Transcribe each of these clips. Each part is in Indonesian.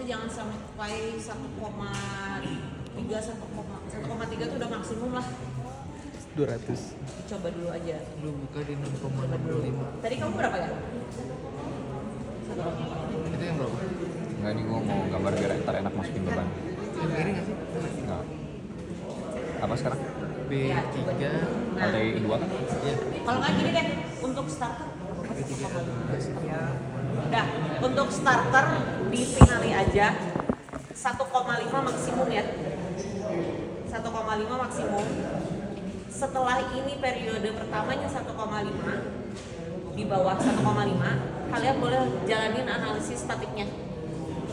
jangan sampai 1,3 itu udah maksimum lah. 200. Coba dulu aja. Lu buka di 6,65. Tadi kamu berapa ya? Itu yang berapa? Enggak, ini gua mau gambar biar ntar enak masukin beban. Yang kiri nggak sih? Enggak. Apa sekarang? B3. Lantai 2 kan? Iya. Kalau nggak gini deh, untuk starter. B3. Udah, untuk starter di finale aja 1,5 maksimum ya. 1,5 maksimum. Setelah ini periode pertamanya 1,5, di bawah 1,5 kalian boleh jalanin analisis statiknya.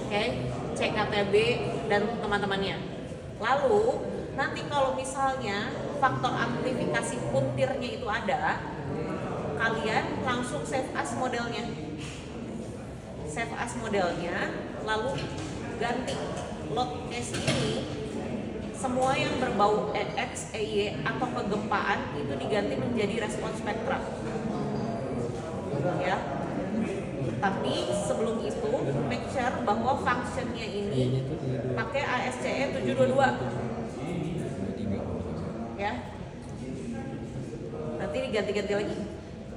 Oke, CKTB dan teman-temannya. Lalu nanti kalau misalnya faktor amplifikasi puntirnya itu ada, kalian langsung save as modelnya. Save as modelnya, lalu ganti load case ini. Semua yang berbau EX, EY atau kegempaan itu diganti menjadi respon spektra. Ya. Tapi sebelum itu make sure bahwa functionnya ini pakai ASCE 722. Ya. Nanti diganti-ganti lagi.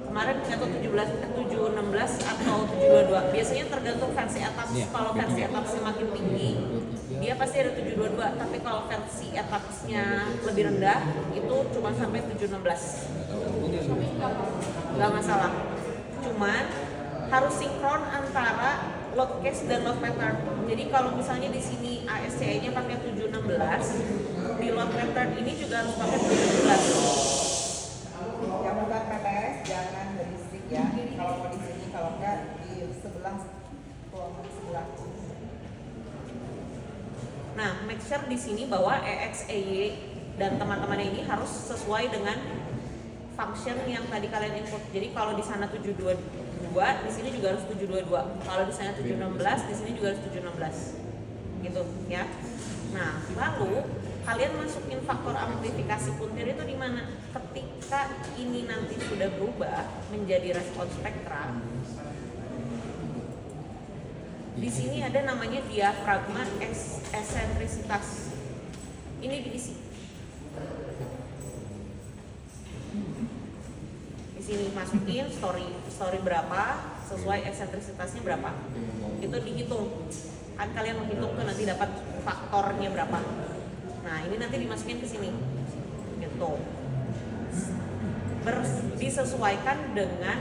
Kemarin atau 716 atau 722. Biasanya tergantung versi atas. Kalau versi atasnya makin tinggi, dia pasti ada 722. Tapi kalau versi atasnya lebih rendah, itu cuma sampai 716. Gak masalah. Cuman harus sinkron antara load case dan load pattern. Jadi kalau misalnya di sini ASCE-nya pakai 716, di load pattern ini juga harus pakai 716. Yang bukan PTS jangan berisik ya. Kalau mau di sini, kalau enggak di sebelah. Nah, make sure di sini bahwa EX, EY dan teman-teman ini harus sesuai dengan function yang tadi kalian input. Jadi kalau di sana 722, di sini juga harus 722. Kalau di sana 716, di sini juga harus 716. Gitu ya. Nah, lalu kalian masukin faktor amplifikasi puntir itu di mana? Ketika ini nanti sudah berubah menjadi respon spektra, di sini ada namanya diafragma eksentrisitas. Ini diisi. Di sini masukin story berapa, sesuai eksentrisitasnya berapa. Itu dihitung. Kan kalian menghitung tuh nanti dapat faktornya berapa. Nah, ini nanti dimasukin ke sini. Gitu. Disesuaikan dengan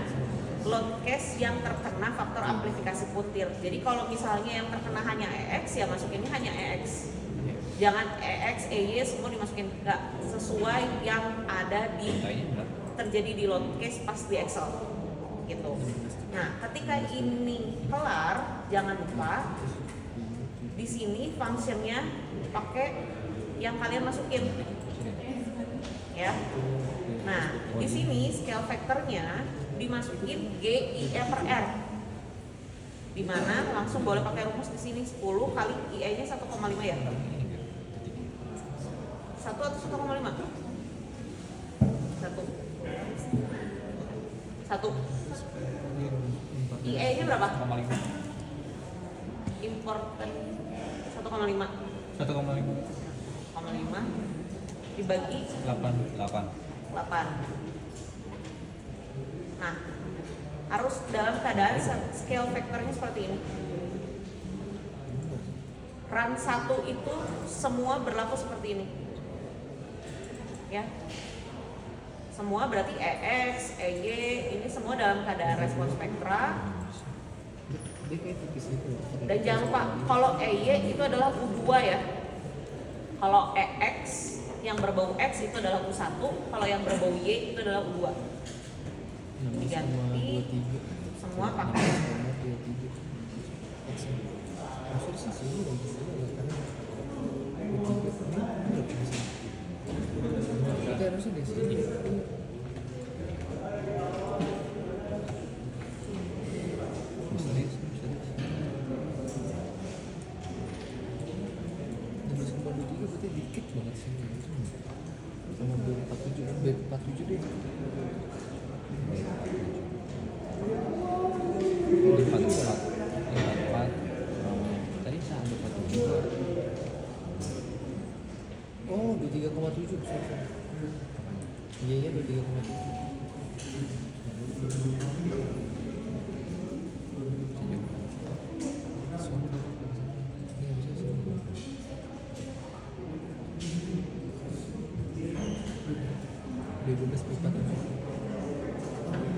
load case yang terkena faktor amplifikasi puntir. Jadi kalau misalnya yang terkena hanya EX, ya masukinnya hanya EX. Jangan EX, EY semua dimasukin, enggak, sesuai yang ada di terjadi di load case pas di Excel. Gitu. Nah, ketika ini kelar, jangan lupa di sini functionnya pakai yang kalian masukin. Ya. Nah, di sini scale factornya dimasukin GIE/R, di mana langsung boleh pakai rumus di sini 10 kali IE-nya 1,5 ya. 1 atau 1,5? 1. IE-nya berapa? 1,5. Important 1,5. 1,5 dibagi 8. 8. Nah, harus dalam keadaan scale factornya seperti ini. Run 1 itu semua berlaku seperti ini. Ya. Semua berarti EX, EY, ini semua dalam keadaan respon spektra. Dan jangan lupa, kalau EY itu adalah U2 ya. Kalau EX yang berbau X itu adalah U1, kalau yang berbau Y itu adalah U2. Diganti semua pakai dikit banget sih. Sama B47 deh. 54. Tadi sama Oh, 23,7. Iya, iya 23,7.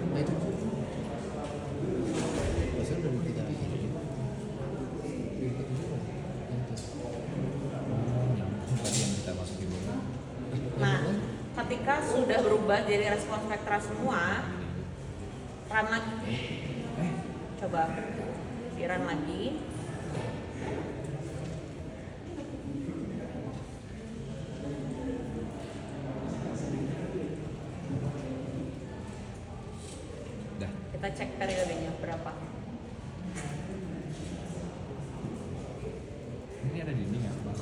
Nah, itu biasanya udah 23. Tadi yang kita masukin dulu. Nah, ketika sudah berubah jadi respon spektra semua, run lagi. Coba di run lagi. Dah. Kita cek periodenya berapa. Ini ada dinding ya, Bang?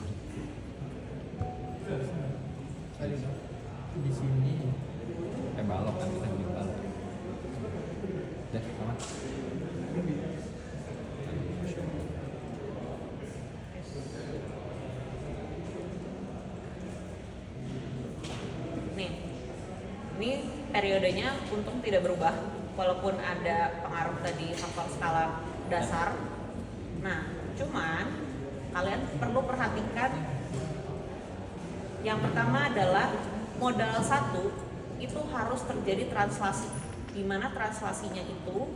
Ada di sini. Balok kan kita bikin balok. Dah, aman. Nih, ini periodenya untung tidak berubah, walaupun ada pengaruh tadi faktor skala dasar. Nah, cuman kalian perlu perhatikan yang pertama adalah modal 1 itu harus terjadi translasi, di mana translasinya itu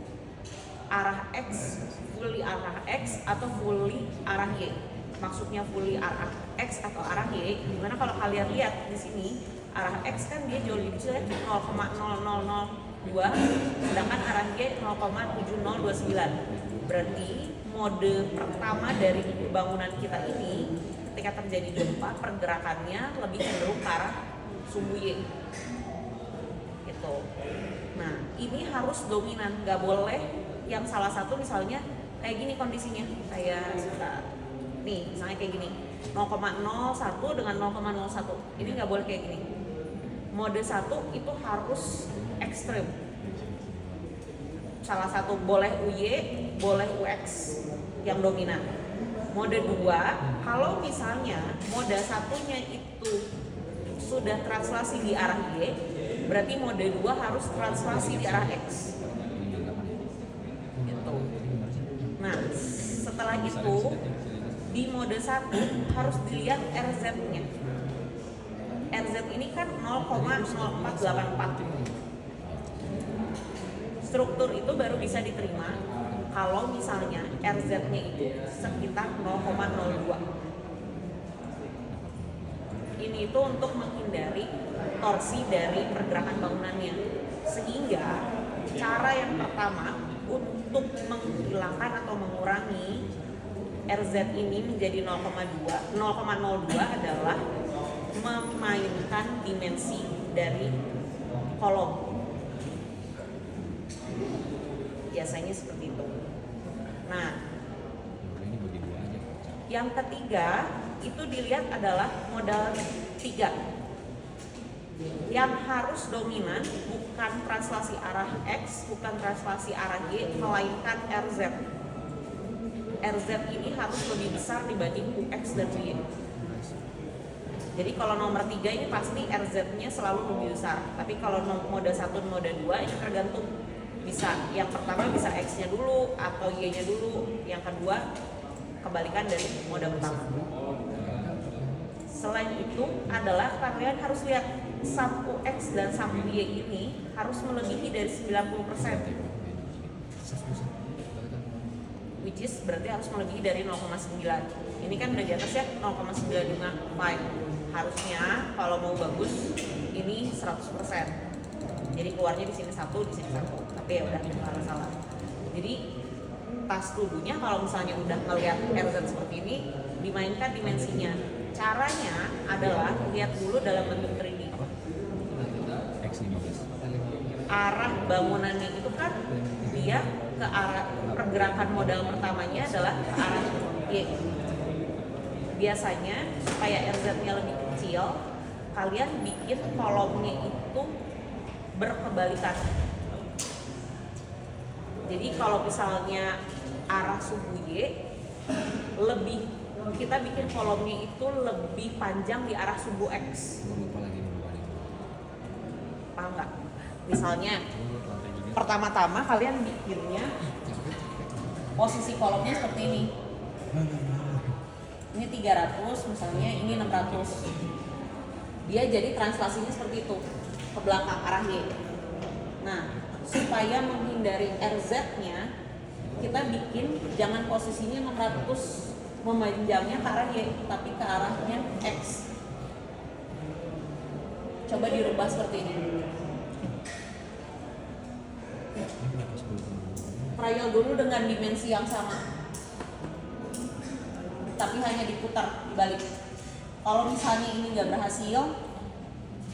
arah X, fully arah X atau fully arah Y. Maksudnya fully arah X atau arah Y, dimana kalau kalian lihat di sini arah X kan dia jauh lebih kecil ya, 0,0002, sedangkan arah Y 0,7029. Berarti mode pertama dari bangunan kita ini ketika terjadi gempa, pergerakannya lebih cenderung ke arah sumbu Y. Gitu. Nah, ini harus dominan, nggak boleh yang salah satu misalnya kayak gini kondisinya, kayak nih misalnya kayak gini 0,01 dengan 0,01, ini nggak boleh kayak gini. Mode 1 itu harus ekstrim, salah satu boleh UY, boleh UX yang dominan. Mode 2, kalau misalnya mode 1-nya itu sudah translasi di arah Y, berarti mode 2 harus translasi di arah X. Gitu. Nah, setelah itu di mode 1 harus dilihat RZ-nya. RZ ini kan 0,0484. Struktur itu baru bisa diterima kalau misalnya RZ-nya itu sekitar 0,02. Ini itu untuk menghindari torsi dari pergerakan bangunannya. Sehingga cara yang pertama untuk menghilangkan atau mengurangi RZ ini menjadi 0,02 adalah memainkan dimensi dari kolom. Biasanya seperti itu. Nah, Ini bagi dua aja. yang ketiga itu dilihat adalah modal 3. Yang harus dominan bukan translasi arah X, bukan translasi arah Y, melainkan RZ. RZ ini harus lebih besar dibanding UX dan Y. Jadi kalau nomor 3 ini pasti RZ-nya selalu lebih besar. Tapi kalau mode 1 dan mode 2 ini tergantung. Bisa yang pertama bisa X-nya dulu atau Y-nya dulu. Yang kedua kebalikan dari mode pertama. Selain itu adalah kalian harus lihat sum UX dan sum Y ini harus melebihi dari 90%. Which is berarti harus melebihi dari 0,9. Ini kan udah di atas ya, 0,955. Harusnya kalau mau bagus ini 100%. Jadi keluarnya di sini 1, di sini 1. Tapi ya udah nggak masalah. Jadi tas tubuhnya kalau misalnya udah ngelihat RZ seperti ini, dimainkan dimensinya. Caranya adalah lihat dulu dalam bentuk 3D. X15. Arah bangunannya itu kan dia ke arah pergerakan modal pertamanya adalah ke arah Y. Biasanya supaya RZ-nya lebih kecil, kalian bikin kolomnya itu berkebalikan. Jadi kalau misalnya arah subuh Y lebih kita bikin kolomnya itu lebih panjang di arah sumbu X. Gua lupa lagi nih, lupa lagi. Paham nggak? Misalnya Gua lupa lantai juga. pertama-tama kalian bikinnya posisi kolomnya seperti ini. Ini 300, misalnya ini 600. Dia jadi translasinya seperti itu, ke belakang arah Y. Nah, supaya menghindari RZ-nya, kita bikin jangan posisinya 600 memanjangnya ke arah Y, tapi ke arahnya X. Coba dirubah seperti ini. Trial dulu dengan dimensi yang sama, tapi hanya diputar, dibalik. Kalau misalnya ini nggak berhasil,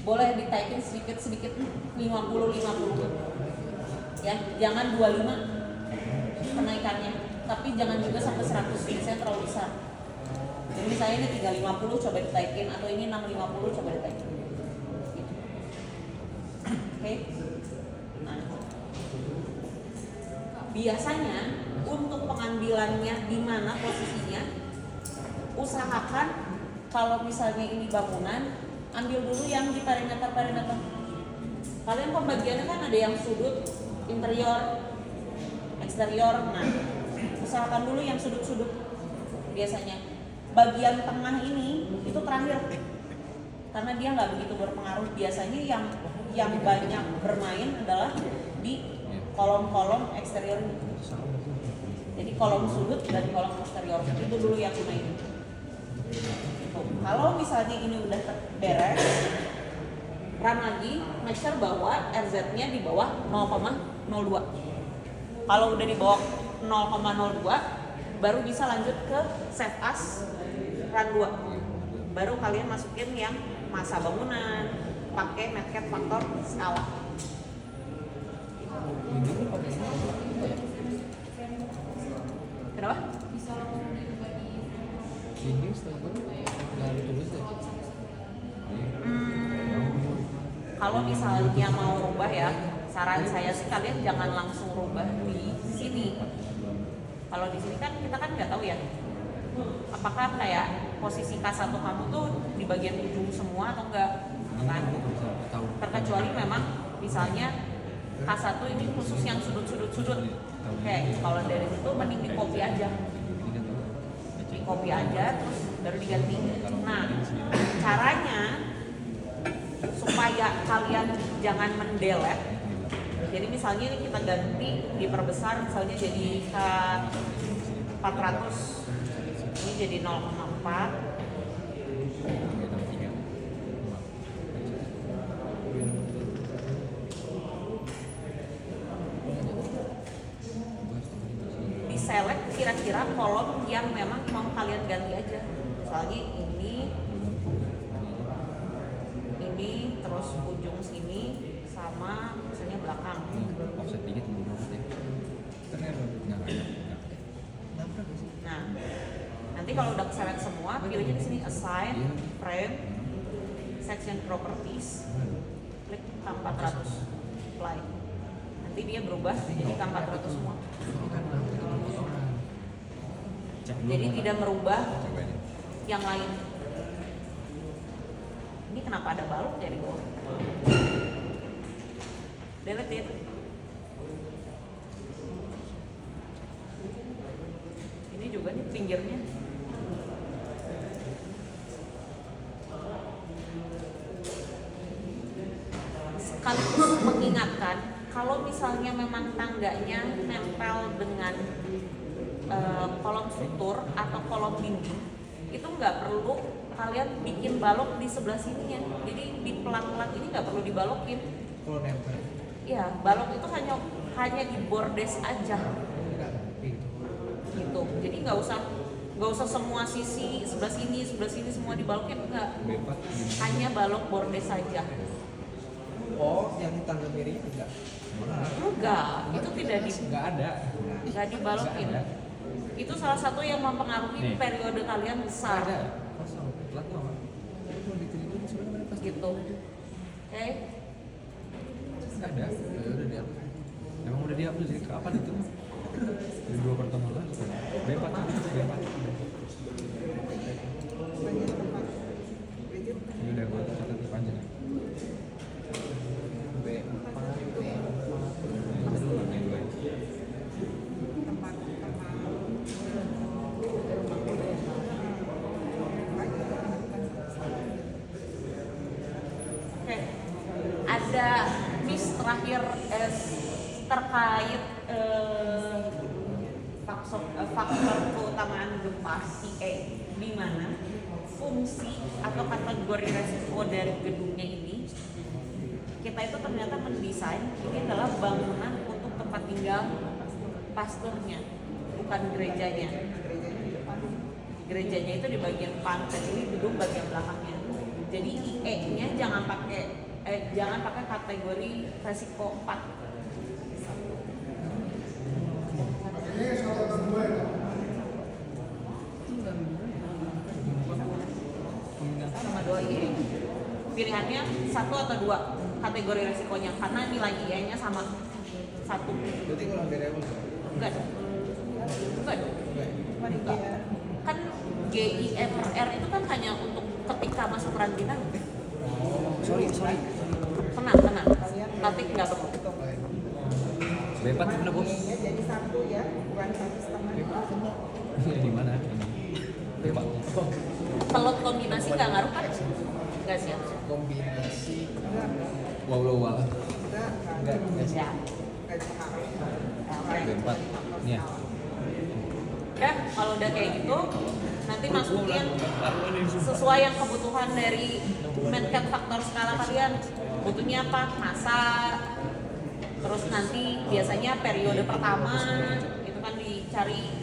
boleh ditaikin sedikit-sedikit 50-50 ya, jangan 25 kenaikannya, tapi jangan juga sampai 100, biasanya terlalu besar. Jadi misalnya ini 350 coba ditaikin, atau ini 650 coba ditaikin gitu. Oke. Nah, biasanya untuk pengambilannya di mana posisinya, usahakan kalau misalnya ini bangunan, ambil dulu yang di perimeter. Kalian pembagiannya kan ada yang sudut, interior, eksterior. Nah, usahakan dulu yang sudut-sudut. Biasanya bagian tengah ini itu terakhir, karena dia nggak begitu berpengaruh. Biasanya yang banyak bermain adalah di kolom-kolom eksterior ini. Jadi kolom sudut dan kolom eksterior itu dulu yang dimainin. Kalau misalnya ini udah beres, run lagi, make sure bahwa RZ-nya di bawah 0,02. Kalau udah di bawah 0,02, baru bisa lanjut ke save as, run 2. Baru kalian masukin yang masa bangunan, pakai Metcat faktor skala. Kenapa? Ini setelah gue nggak ada tulis ya. Kalau misalnya mau rubah ya, saran saya sih kalian jangan langsung rubah di sini. Kalau di sini kan kita kan nggak tahu ya, apakah kayak posisi K1 kamu tuh di bagian ujung semua atau enggak, kan? Terkecuali memang misalnya K1 ini khusus yang sudut-sudut. Oke, kalau dari situ mending di copy aja. Di copy aja terus baru diganti. Nah, caranya supaya kalian jangan mendelete. Jadi misalnya ini kita ganti, diperbesar misalnya jadi K400. Ini jadi 0,4. Select kira-kira kolom yang memang mau kalian ganti aja. Misalnya ini terus ujung sini sama misalnya belakang. Offset dikit belum offset ya. Nah, nanti kalau udah select semua, pilihnya di sini assign, frame, section properties, klik K400, apply. Nanti dia berubah jadi K400 semua. Jadi tidak merubah yang lain. Ini kenapa ada balok ya di bawah? Delete it. Ini juga nih pinggirnya. Sekaligus mengingatkan kalau misalnya memang tangganya nempel dengan kolom struktur atau kolom dinding, itu nggak perlu kalian bikin balok di sebelah sininya. Jadi di pelan-pelan ini nggak perlu dibalokin. Kalau nempel. Ya, balok itu hanya di bordes aja. Gitu. Jadi nggak usah semua sisi sebelah sini semua dibalokin, enggak. Hanya balok bordes saja. Oh, yang tangga miring enggak? Enggak, itu tidak ada. nggak dibalokin. Itu salah satu yang mempengaruhi periode kalian besar. Ada. Kosong. Plat apa? Mau diteliti sebenarnya pas Gitu. Oke. Enggak ada. Ya udah dihapus. Emang udah dihapus dari kapan itu? Dari 2 pertemuan lalu. B4. ada Miss terakhir terkait faktor keutamaan gempa IE, di mana fungsi atau kategori resiko dari gedungnya ini kita itu ternyata mendesain ini adalah bangunan untuk tempat tinggal pastornya, bukan gerejanya. Gerejanya itu di bagian depan dan ini gedung bagian belakangnya. Jadi IE-nya jangan pakai kategori resiko 4. Sama 2 IE. Pilihannya 1 atau 2 kategori resikonya karena nilai IE-nya sama 1. Berarti kalau hampir apa? Enggak dong. Enggak. Kan GIFR itu kan hanya untuk ketika masuk karantina. Sorry. Tenang. Tapi nggak perlu. B4 gimana bos? Nya jadi 1 ya, bukan 1,5. Di mana? B4. Kalau kombinasi nggak ngaruh kan? Nggak sih. Kombinasi Wow. Enggak Ya. B4. Nih ya. Ya, kalau udah kayak gitu, nanti masukin sesuai yang kebutuhan dari medcap faktor skala kalian. Butuhnya apa? Masa. Terus nanti biasanya periode pertama itu kan dicari.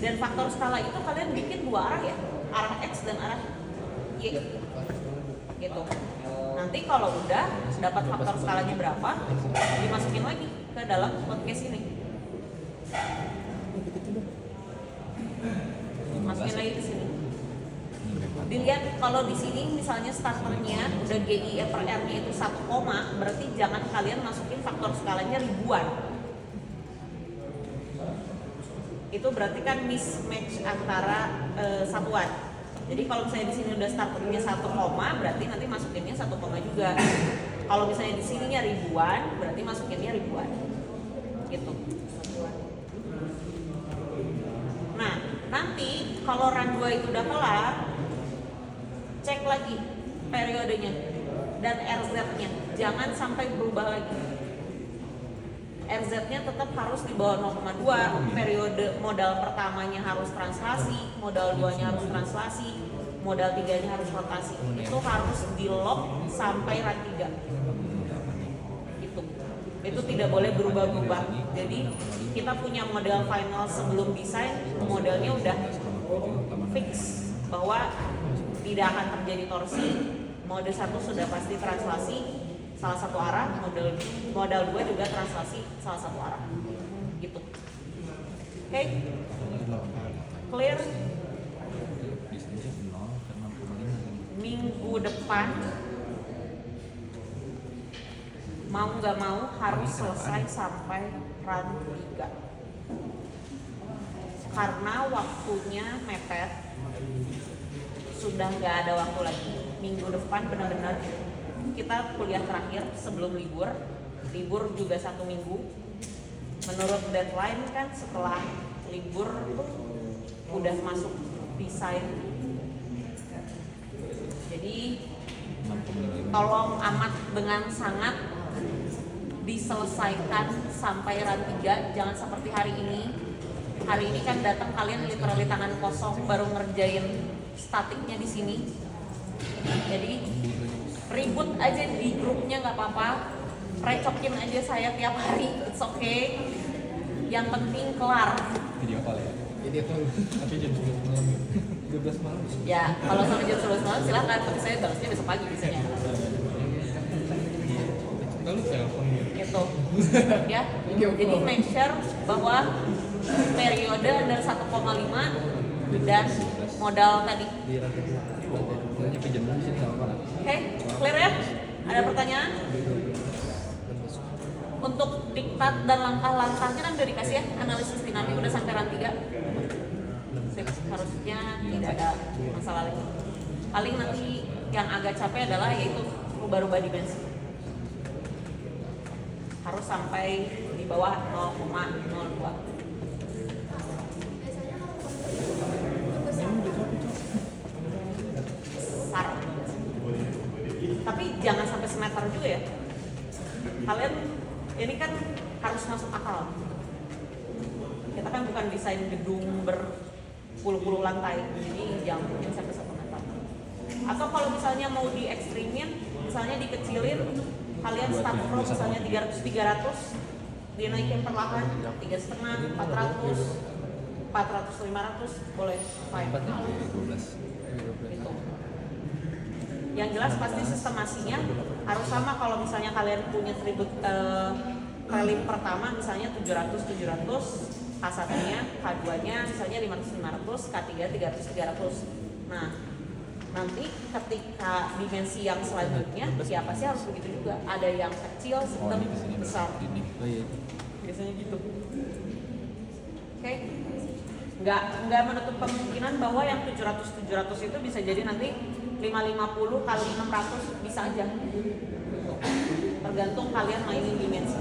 Dan faktor skala itu kalian bikin 2 arah ya, arah X dan arah Y. Gitu. Nanti kalau udah dapat faktor skalanya berapa, dimasukin lagi ke dalam podcast ini. Masukin lagi ke sini. Dilihat kalau di sini misalnya starternya udah GIFR-nya itu 1, berarti jangan kalian masukin faktor skalanya ribuan. Itu berarti kan mismatch antara satuan. Jadi kalau misalnya di sini udah starternya 1, berarti nanti masukinnya 1, juga. Kalau misalnya di sininya ribuan, berarti masukinnya ribuan. Gitu. Nah, nanti kalau run 2 itu udah kelar, cek lagi periodenya dan RZ-nya. Jangan sampai berubah lagi. RZ-nya tetap harus di bawah 0,2. Periode modal pertamanya harus translasi, modal 2-nya harus translasi, modal 3-nya harus rotasi. Itu harus di lock sampai run 3. Itu tidak boleh berubah-ubah. Jadi kita punya model final sebelum desain, modelnya udah fix bahwa tidak akan terjadi torsi. Mode 1 sudah pasti translasi salah satu arah, modal 2 juga translasi salah satu arah. Gitu. Oke? Clear? Minggu depan mau nggak mau harus selesai sampai run 3 karena waktunya mepet, sudah nggak ada waktu lagi. Minggu depan benar-benar kita kuliah terakhir sebelum libur juga 1 minggu. Menurut deadline kan setelah libur udah masuk desain. Jadi tolong amat dengan sangat diselesaikan sampai run 3, jangan seperti hari ini. Hari ini kan datang kalian literally tangan kosong baru ngerjain statiknya di sini. Jadi ribut aja di grupnya nggak apa-apa, recokin aja saya tiap hari, it's okay. Yang penting kelar. Video call ya. Jadi apa? Tapi jam 11 malam. 12 malam. Ya, kalau sampai jam 11 malam silahkan, tapi saya balasnya besok pagi biasanya. Lalu telepon Gitu. Ya. Jadi make sure bahwa periode under 1,5 dan modal tadi. di rantai 2. Nyampe jam 6 sini sama apa? Oke, clear ya? Ada pertanyaan? Untuk diktat dan langkah-langkahnya kan udah dikasih ya, analisis dinamik udah sampai run 3. Harusnya tidak ada masalah lagi. Paling nanti yang agak capek adalah yaitu rubah-rubah dimensi. Harus sampai di bawah 0,02. Besar. Tapi jangan sampai semeter juga ya. kalian ini kan harus masuk akal. Kita kan bukan desain gedung berpuluh-puluh lantai, jadi jangan mungkin sampai 1 meter. Atau kalau misalnya mau diekstrimin, misalnya dikecilin, kalian start from misalnya 300 dinaikin perlahan 3,5, 400, 500 boleh fine. 12. Gitu. Yang jelas pasti sistemasinya harus sama. Kalau misalnya kalian punya prelim pertama misalnya 700, K1-nya, K2-nya misalnya 500, K3 300. Nah, nanti ketika dimensi yang selanjutnya siapa sih harus begitu juga. Ada yang kecil, sedang, besar. Oh iya. Biasanya gitu. Oke. Nggak menutup kemungkinan bahwa yang 700 itu bisa jadi nanti 550 kali 600 bisa aja. Tergantung kalian mainin dimensi.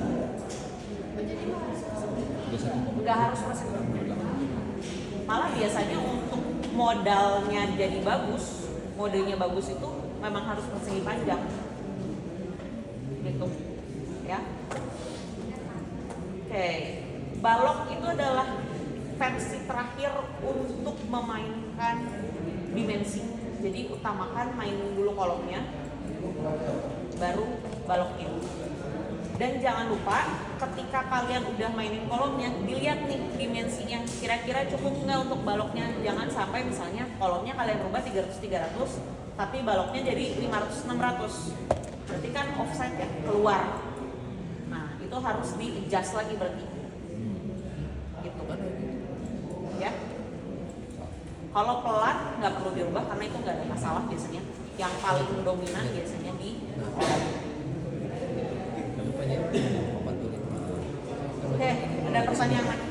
Nggak harus persen. Malah biasanya untuk modalnya jadi bagus, modelnya bagus itu memang harus persegi panjang. Gitu. Ya. Oke. Balok itu adalah versi terakhir untuk memainkan dimensi. Jadi utamakan mainin dulu kolomnya, baru baloknya. Dan jangan lupa ketika kalian udah mainin kolomnya, dilihat nih dimensinya kira-kira cukup nggak untuk baloknya. Jangan sampai misalnya kolomnya kalian rubah 300, tapi baloknya jadi 500-600. Berarti kan offset ya, keluar. Nah itu harus di-adjust lagi berarti. Gitu. Ya. Kalau pelan nggak perlu dirubah karena itu nggak ada masalah biasanya. Yang paling dominan biasanya di Oke, ada pertanyaan lagi.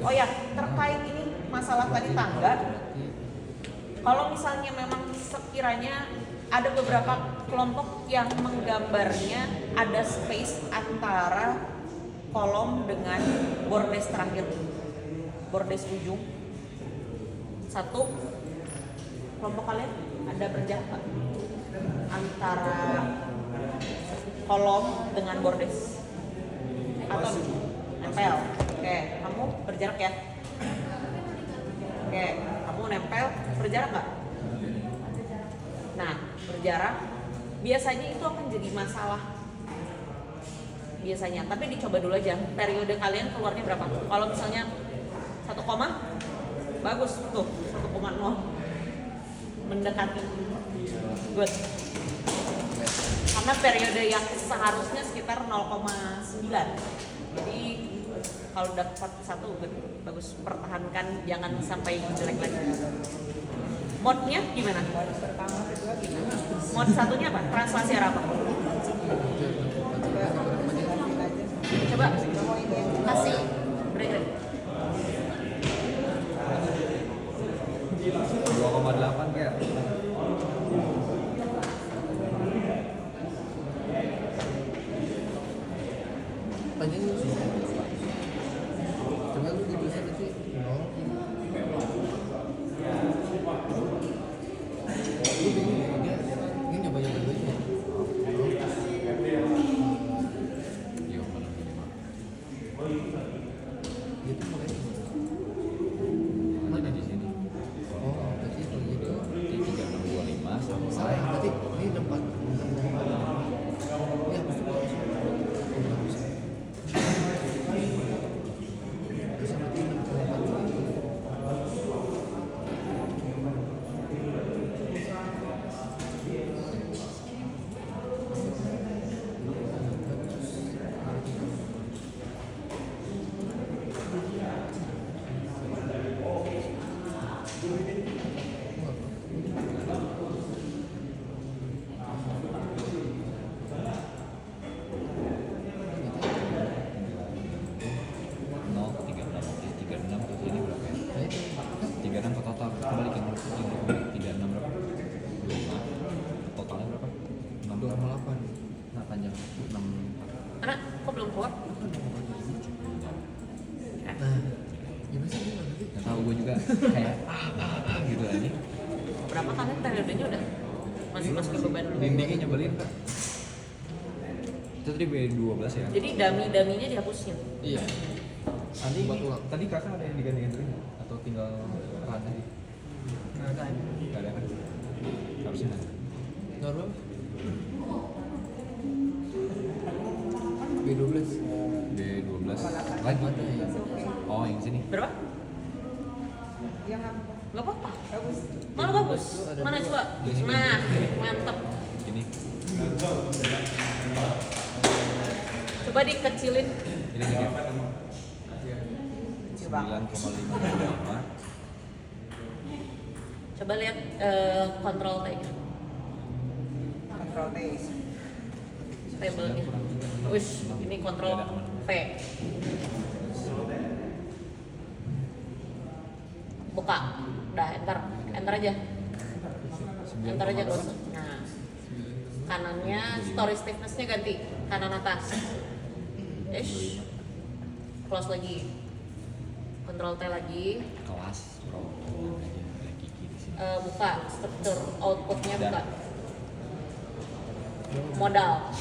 Oh ya, terkait ini masalah tadi tangga. Kalau misalnya memang sekiranya ada beberapa kelompok yang menggambarnya ada space antara kolom dengan bordes terakhir, bordes ujung. Satu, kelompok kalian ada berjarak nggak antara kolom dengan bordes? Atau nempel? Oke, kamu berjarak ya? Oke, kamu nempel berjarak nggak? Nah, berjarak biasanya itu akan jadi masalah. Biasanya, tapi dicoba dulu aja. Periode kalian keluarnya berapa? Kalau misalnya 1 koma, bagus tuh 1,0 mendekati. Good. Karena periode yang seharusnya sekitar 0,9. Jadi kalau dapat 1 bagus, pertahankan, jangan sampai jelek lagi. Mode-nya gimana? Mode pertama, kedua gimana? Mode satunya apa? Translasi arah apa? Coba Mau ini ya? kasih break. 2,8 kayak. Panjangnya sih. Coba lu di bisa nanti. Lu bingung dia ini nyoba-nyoba dulu ya. Iya, mana minimal. Gitu makanya. Mana di sini? Oh, berarti kalau gitu Di 3625 sama salah. Berarti ini 4. Ya, pasti bagus. Bisa berarti 6,4. Karena kok belum keluar? Nah, gimana sih ini nanti? Nggak tahu gue juga kayak gitu aja. Berapa kalian periodenya udah masih masukin beban dulu? Dindingnya nyebelin kan? Itu tadi B12 ya? Jadi dummy-dummynya dihapusin. Iya. Tadi Buat ulang. tadi kakak ada yang diganti-gantiin nggak? Atau tinggal run aja? Nggak ada. Nggak ada kan? Harusnya ada. Normal. B12. B12 lagi. Ada ya. Oh yang sini. Berapa? Yang apa? Gak apa-apa. Bagus. Mana bagus? Mana coba? Nah, mantep. Ini. Coba dikecilin. Ini nih. Kecil banget. 9,55. Coba lihat kontrol T-nya. Control T. Tabelnya. Wish, ini kontrol P. Buka. Udah, enter aja. Enter aja terus. Nah, kanannya story stiffness-nya ganti kanan atas. Ish. Close lagi. Control T lagi. Kelas pro. Ada Kiki di sini. Buka struktur outputnya buka. Modal.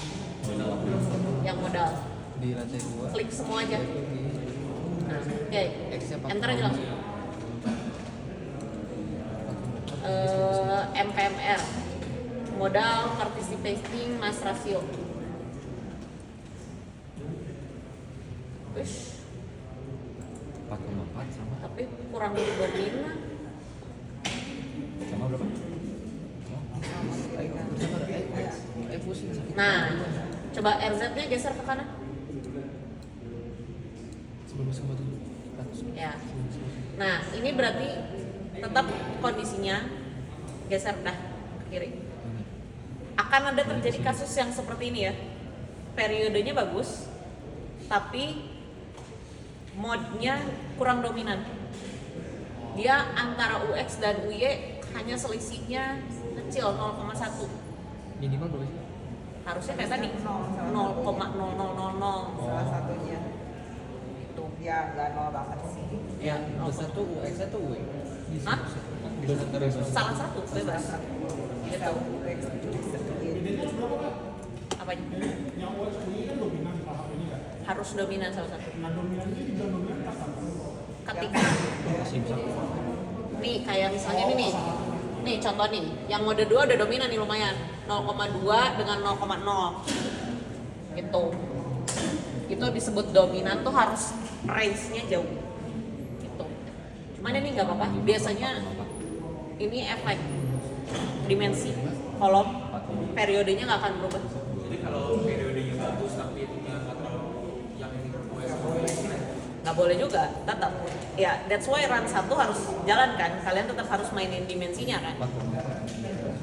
Yang modal. Di lantai 2. Klik semua aja. Nah, oke. X-nya Enter aja langsung. MPMR. Modal participating mass ratio. Wish, 4,4 sama. tapi kurang dominan. Sama berapa? Pusing sakit. Nah, coba RZ-nya geser ke kanan. Sebelum masuk batu. Ya. Nah, ini berarti tetap kondisinya geser dah ke kiri. Akan ada terjadi kasus yang seperti ini ya. Periodenya bagus, tapi mode-nya kurang dominan. Dia antara UX dan UY hanya selisihnya kecil 0,1. Minimal berapa sih? Harusnya kayak tadi 0,0000. Salah satunya. Itu. Ya nggak nol banget sih. Yang besar tuh UX atau UI? Hah? Bisa terus. Salah satu bebas. Bisa Gitu. UX sedikit. Apanya? Harus dominan salah satu. Ketika nih kayak misalnya ini nih contoh nih, yang mode 2 udah dominan nih lumayan 0,2 dengan 0,0 gitu. Itu disebut dominan tuh harus range-nya jauh gitu. Cuman ini nggak apa-apa, biasanya ini efek dimensi kolom periodenya nggak akan berubah. Jadi kalau periodenya bagus tapi nggak terlalu yang Nggak boleh juga, tetap ya, that's why run 1 harus jalan kan, kalian tetap harus mainin dimensinya kan.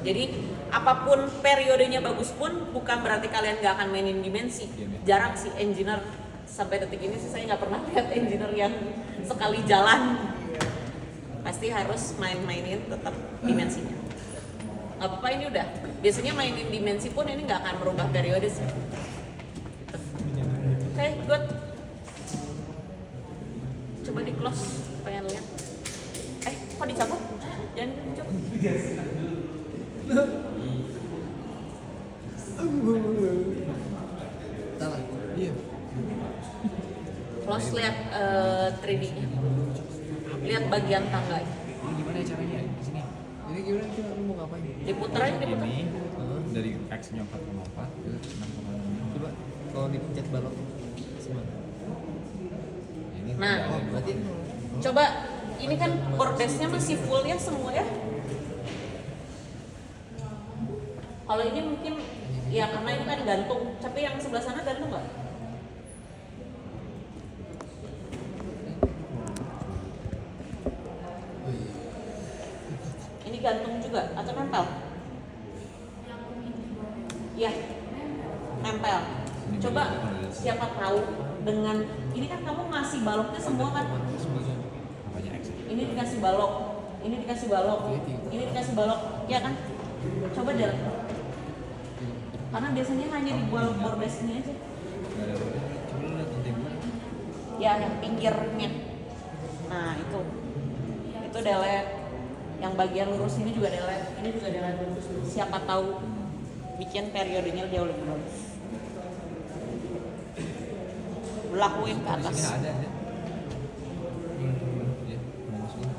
Jadi apapun periodenya bagus pun bukan berarti kalian nggak akan mainin dimensi. Jarang sih engineer, sampai detik ini sih saya nggak pernah lihat engineer yang sekali jalan pasti harus mainin tetap dimensinya. Nggak apa-apa, ini udah biasanya mainin dimensi pun ini nggak akan merubah periode sih. Oke, good. Coba di close, pengen lihat. Kok dicabut? Jangan dicabut. Salah. Iya. Close, lihat 3D-nya. Lihat bagian tangga. Ini gimana ya caranya di sini? Ini gimana kita mau ngapain? Diputer aja, diputer. Ini dari X-nya 4,4 ke 6,6. Coba kalau dipencet balok semua. Ini Nah. udah ada Oh, berarti Coba, ini kan bordesnya masih full ya semua ya. Kalau ini mungkin ya karena ini kan gantung, tapi yang sebelah sana gantung nggak? Ini gantung juga atau nempel? Iya, nempel. Coba siapa tahu dengan ini kan kamu ngasih baloknya semua kan? apanya X? Ini dikasih balok, ini dikasih balok, ini dikasih balok, ya kan? Coba deh. Karena biasanya hanya di bordes ini aja. Nggak ada apa-apa. Coba lu lihat nanti gua. Ya, yang pinggirnya. Nah, itu delete. Yang bagian lurus ini juga delete. Ini juga delete. Siapa tahu bikin periodenya jauh lebih bagus. lakuin ke atas. Ini ada ya. Iya, mau masukin.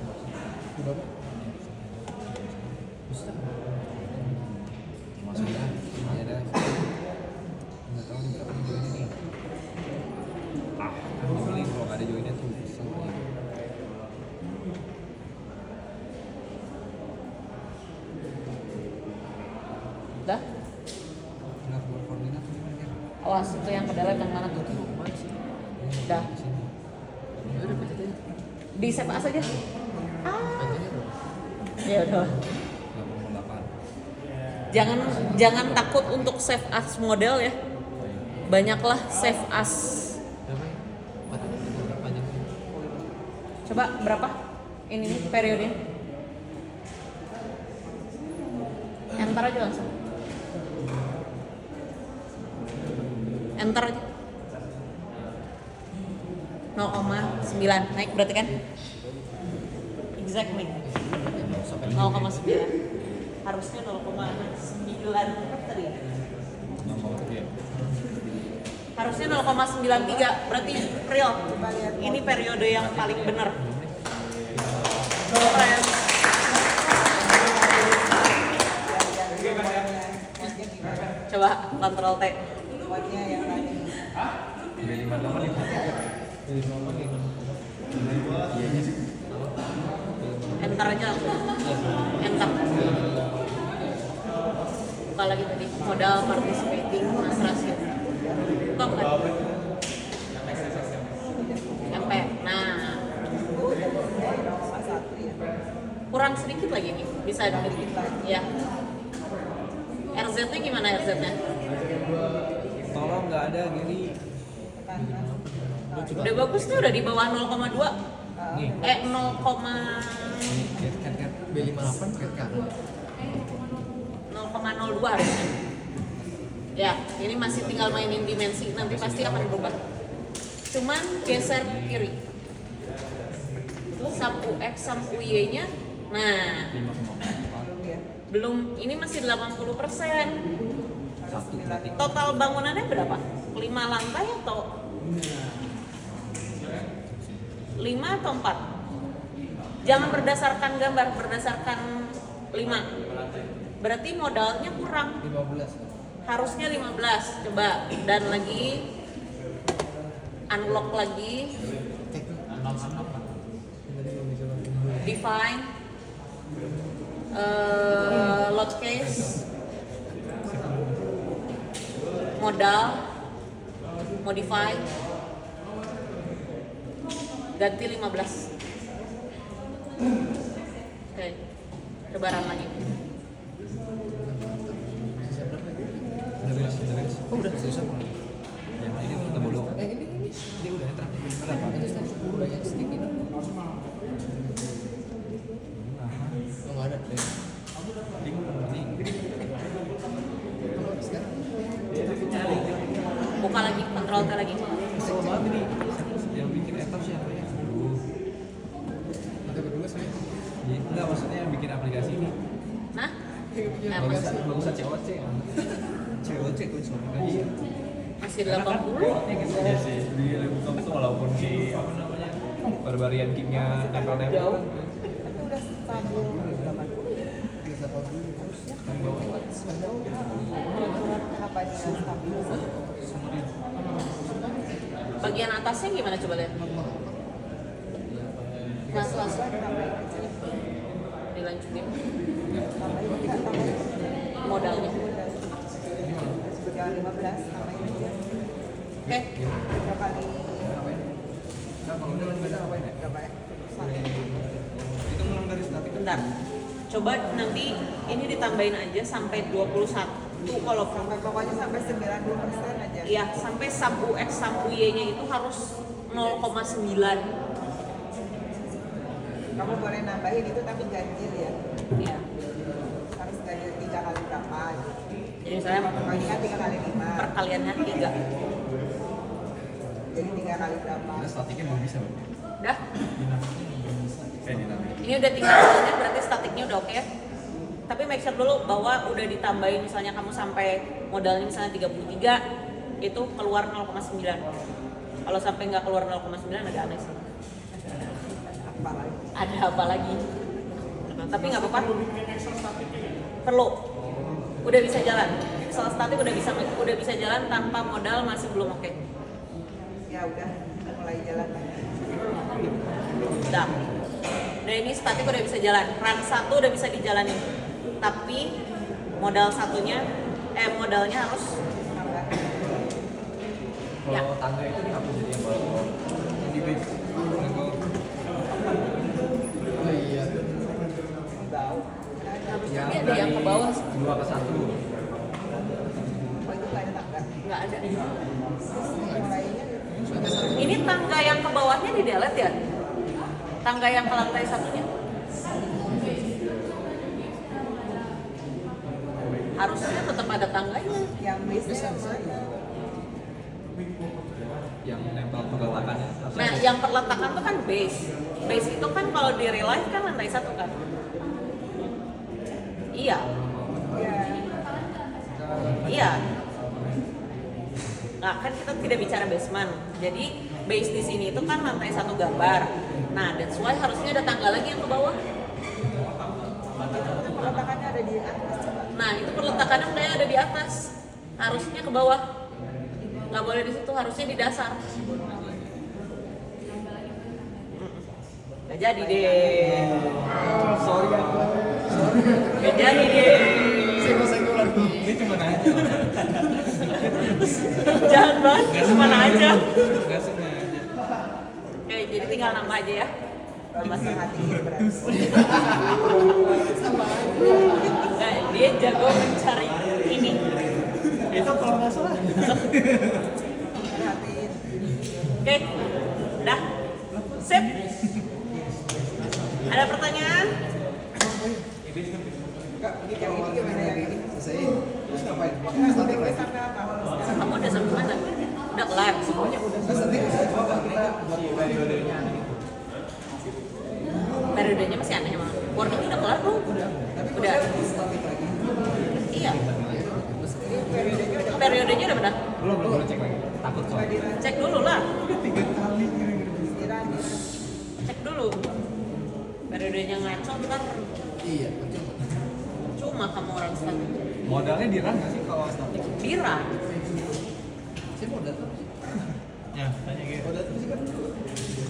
Udah apa? Bisa. Masukin lah. Ini ada. Nggak tahu nih kapan joinnya nih. Kan dibeli kalau nggak ada joinnya tuh kesel ya. Udah? Nggak keluar koordinat tuh gimana kan? Awas itu yang ke dalam yang mana tuh? Udah. Di sini. Ya udah pencet aja. Di save as aja. Pencetnya dong. Ya udah. 88. Jangan takut untuk save as model ya. Banyaklah save as. Berapa ya? 4 panjang. Coba berapa? Ini nih periodenya. Enter aja langsung. Enter aja. 0,9 naik berarti kan? Exactly. 0,9. Harusnya 0,9 tadi. Harusnya 0,93 berarti real. Ini periode yang paling benar. Keren. Coba kontrol T. Buatnya yang tadi. Enter aja langsung. Enter. Buka lagi tadi modal participating mas rasio. Buka bukan? MP. Nah, Satu ya. kurang sedikit lagi nih. Bisa sedikit lagi. Ya. RZ-nya gimana RZ-nya? Tolong nggak ada gini. Udah bagus tuh, udah di bawah 0,2. Nih. 0, Kan. B58 pakai kanan. 0,02 harusnya. Ya, ini masih tinggal mainin dimensi, nanti pasti akan berubah. Cuman geser ke kiri. Sum UX, sum UY-nya, nah belum, ini masih 80%. Satu berarti. Total bangunannya berapa? 5 lantai atau 5 atau 4? Jangan berdasarkan gambar, berdasarkan 5. Berarti modalnya kurang. 15. Harusnya 15. Coba dan lagi unlock lagi. Define load case, modal, modify, ganti 15. Oke, coba run lagi. Udah beres. Oh udah selesai. Yang ini kita bolong. Ini dia udah yang terakhir. Berapa? Itu tadi banyak stick ini. Oh nggak ada. Sekarang Buka lagi, kontrol T lagi. Kesel banget ini. Yang bikin etap siapa ya? Aduh. ada berdua saya. Ya, enggak, maksudnya yang bikin aplikasi ini. Nah, Bagusan COC. COC tuh sebenarnya. Iya. masih Karena kan 80. kuatnya gitu ya sih di laptop itu walaupun di apa namanya barbarian kicknya nempel-nempel. Jauh. Tapi udah stabil 80. Bisa apa dulu? Kan bawah. Kenapa dia stabil? Bagian atasnya gimana coba lihat? Mas, dilanjutin modalnya. Jangan 15, tambahin aja. Oke, 3 kali Nah, kalau udah beda apa ini? berapa ya? Itu ngulang dari statik. bentar. Coba nanti ini ditambahin aja sampai 21 kalau Sampai pokoknya sampai 90% aja. ya sampai sum UX sum UY-nya itu harus 0,9. Kamu boleh nambahin itu tapi ganjil ya. Ya. Harus ganjil 3 kali berapa gitu. Jadi misalnya Pokoknya kan 3 kali 5. perkaliannya 3. Jadi 3 kali berapa? Kita statiknya belum bisa. Udah? Dinamik. Ini udah tinggal modalnya, berarti statiknya udah oke ya? Tapi make sure dulu bahwa udah ditambahin, misalnya kamu sampai modalnya misalnya 33, itu keluar 0,9. Kalau sampai nggak keluar 0,9 agak aneh sih. Apalagi. Ada apa lagi? Tapi nggak apa-apa. Perlu. Udah bisa jalan. Excel statik udah bisa jalan tanpa modal masih belum oke. Ya udah mulai jalan lagi. Udah. Dan ini statik udah bisa jalan. Run 1 udah bisa dijalanin. Tapi modalnya harus Nambah. Ya. Kalau tangga itu dihapus jadi yang bawah. Yang di base. Oh iya. Bau. harusnya dia ada yang ke bawah sih. 2 ke 1. Oh itu nggak ada tangga. Nggak ada. Mulainya Ini tangga yang ke bawahnya di delete ya? Tangga yang ke lantai satunya? Harusnya tetap ada tangganya. yang base-nya mana? Yang nempel perletakannya. Nah, yang perletakan tuh kan base. Base itu kan kalau di real life kan lantai 1 kan? Iya. Ya. Iya. Nah, kan kita tidak bicara basement. Jadi base di sini itu kan lantai 1 gambar. Nah, that's why harusnya ada tangga lagi yang ke bawah. Peletakannya ada di atas. Nah, itu perletakannya udah ada di atas. Harusnya ke bawah. Nggak boleh di situ, harusnya di dasar. Nggak jadi deh. Sorry aku. Nggak jadi deh. Senggol-senggol lagi. Ini cuma nanya. Jahat banget, kemana aja. Enggak sengaja. Oke, jadi tinggal nambah aja ya. Masih hati berarti. Nah, dia jago mencari ini. Itu kalau nggak salah. Perhatiin. Oke, dah. Sip. Ada pertanyaan? Kak, yang ini gimana yang ini? Selesai. Terus ngapain? Sampai Statik lagi. sampai apa? Kamu udah sampai mana? Udah kelar semuanya. Terus statik apa? Kita Periodenya Periodenya masih aneh emang. Warning udah kelar belum? Udah. statik lagi. Iya. Periodenya udah Periodenya udah benar. belum cek lagi. Takut soalnya. Cek dulu lah. 3 kali disiram. Cek dulu. Periodenya ngaco ntar Iya, betul. cuma kamu orang statik. Modalnya dirang nggak sih kalau statik? Birang. Saya mau datang. Ya, tanya gitu. Mau datang sih kan?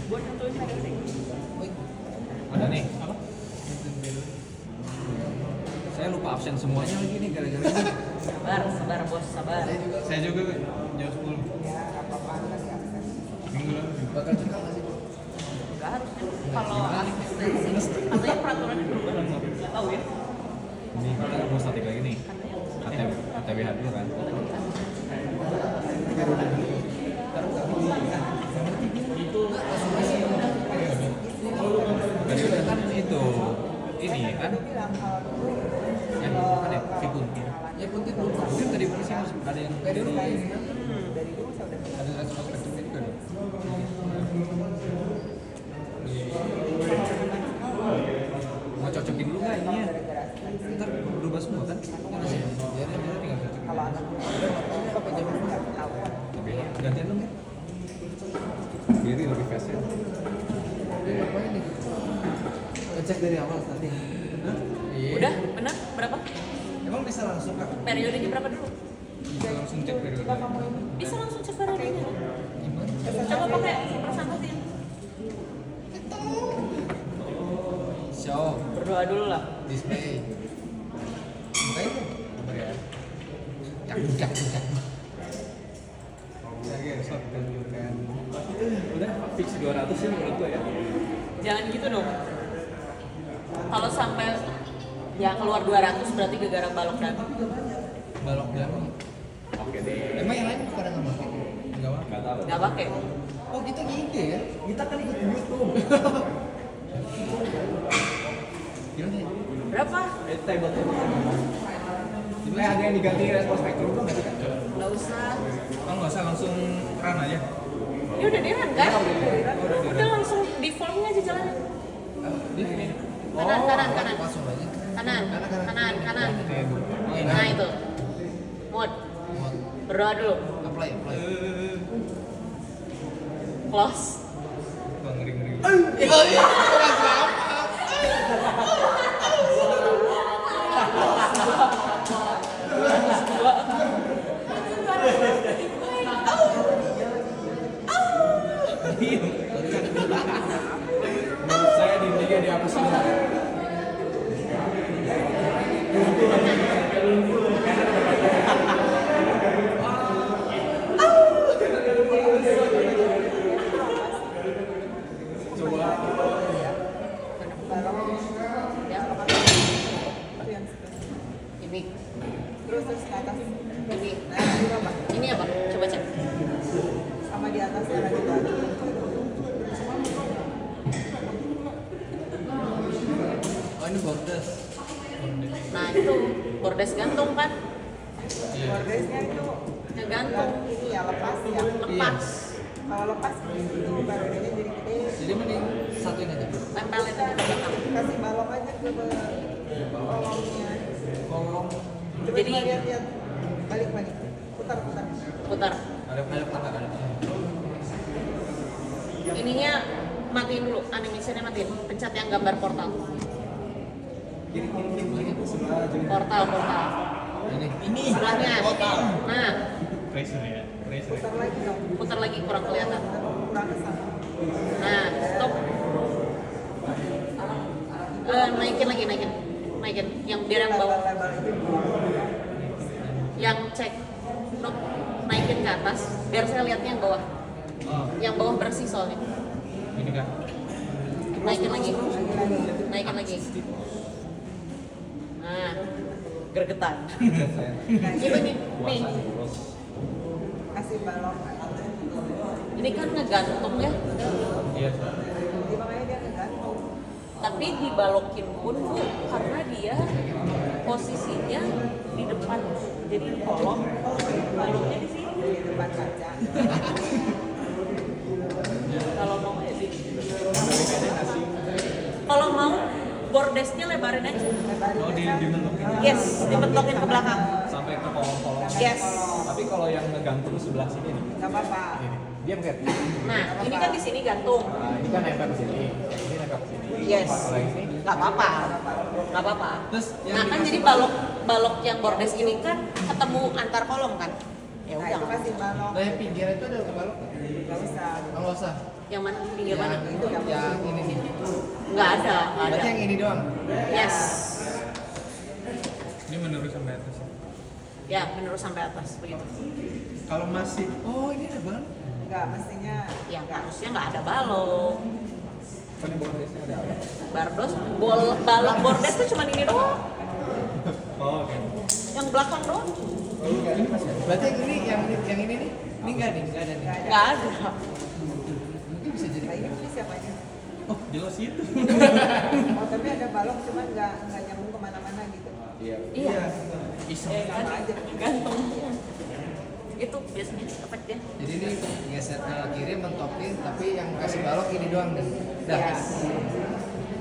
Buat nentuin periode. Ada nih. Apa? Saya lupa absen semuanya lagi nih gara-gara ini. Sabar bos, sabar. Saya juga jam 10. Ya, nggak apa-apa. Kasih akses. Minggu lalu. Bakal cekal nggak sih? Enggak harusnya. Kalau asistensi, katanya peraturannya berubah. Nggak tahu ya. Ini kita mau statik lagi nih. KTBH dulu kan. Periode kan itu ini kan Bilang kalau dulu yang apa ya Fikun. Ya penting belum. Mungkin tadi polisi masih ada yang dari dari dulu saya udah ada retrospektifnya juga dong. Mau cocokin dulu nggak ininya? Ntar berubah semua kan? Biar tinggal cocokin. kalau anak apa zaman nggak tahu. Tapi gantian dong ya. Diri lebih fast ya. Ngapain nih? Ngecek dari awal tadi. Iya. Udah, benar? Berapa? Emang bisa langsung kak? Periodenya berapa dulu? Bisa langsung cek periode. Bisa langsung cek periodenya. Gimana? Coba pakai persangkatin. Show. Berdoa dulu lah. Display. Bukain tuh. Coba ya. Jak. Oke, stop tunjukkan. Udah fix 200 sih menurut gua ya. Jangan gitu dong. Kalau sampai ya keluar 200 berarti gara-gara balok dan Balok dan. Oke deh. Emang yang lain pada nggak pakai? Enggak tahu. nggak pakai. Oh kita gini ya? Kita kan ikut YouTube. Gimana ya? Berapa? Table. Ada yang diganti respons spektrum tuh nggak sih kan? Nggak usah. Oh nggak usah langsung run aja. Ya udah dia kan? Udah langsung defaultnya aja jalan. Di sini. Kanan. Langsung aja. Kanan. Oh ini. Nah itu. Mode. Mau Berdoa dulu. apply. Close. Wah, ngeri-ngeri. Menurut saya di Liga dihapus semua. Ya. Itu yang spesifik. Ini. Terus ke atas. Ini. Nah, itu apa? Ini apa? Coba cek. Sama di atasnya lagi lagi. Oh, ini bordes. Nah, itu bordes gantung kan? Bordesnya itu Ngegantung. ini ya lepas ya. Lepas. Kalau lepas itu badannya jadi gede. Jadi mending satuin aja. Tempelin aja ke belakang. Kasih balok aja ke kolongnya. Kolong Coba Jadi- coba lihat. Balik. Putar. Putar. ada tangga ada. Ininya matiin dulu, animasinya matiin. Pencet yang gambar portal. Kiri sebelah jadi Portal. Ini. Sebelahnya. Nah, Tracer ya. Tracer. Putar lagi dong. putar lagi kurang kelihatan. Kurang ke sana. Nah, stop. Naikin. Yang biar yang bawah. Lebar itu. Yang cek. Nok, naikin ke atas. Biar saya lihatnya yang bawah. Oh, Yang bawah bersih soalnya. ini kan. Naikin lagi. Lagi. Naikin lagi. Nah, gregetan. Itu nih. Kasih balok. Ini kan ngegantung ya. Iya. Jadi makanya dia ngegantung. Tapi dibalokin pun Bu, karena dia posisinya di depan. Jadi di kolong, baloknya di sini. Di depan kaca. Kalau mau ya di. Kalau mau bordesnya lebarin aja. Oh, dimentokin Yes, dimentokin ke belakang. sampai ke kolong-kolong. Yes. Tapi kalau yang ngegantung sebelah sini nih, Gak apa-apa. ini dia kayak Nah, ini kan di sini gantung. nah, ini kan nempel ke sini, ini nempel ke sini. Yes. Kalau yang ini Gak apa-apa. Gak apa-apa. Terus yang Nah kan dikasih jadi balok yang bordes ini kan ketemu antar kolom kan? Ya Nah, udah. itu kasih balok. Nah, yang pinggiran itu ada balok. Gak usah. Enggak usah. Yang mana pinggir mana? Yang ini nih. Nggak ada. Berarti yang ini doang. Yes. Ini menurut sampai atas. Ya menurut sampai atas begitu. Kalau masih Oh, ini ada balok. Enggak, mestinya Yang harusnya nggak ada balok. kan di bordesnya ada apa? Bardos, balok bordes tuh cuma ini doang. oh, oke. Yang belakang doang. Berarti yang ini nih. Ini enggak nih, enggak ada nih. Nggak ada. Mungkin bisa jadi. Nah, ini siapanya? Oh, jelas itu. Oh, tapi ada balok cuman nggak nyambung kemana-mana gitu. Iya. Iya. Iseng. Sama aja. Gantung. Itu biasanya efeknya. Jadi ini geser ke kiri mentokin, tapi yang kasih balok ini doang nih. Dah. Yes.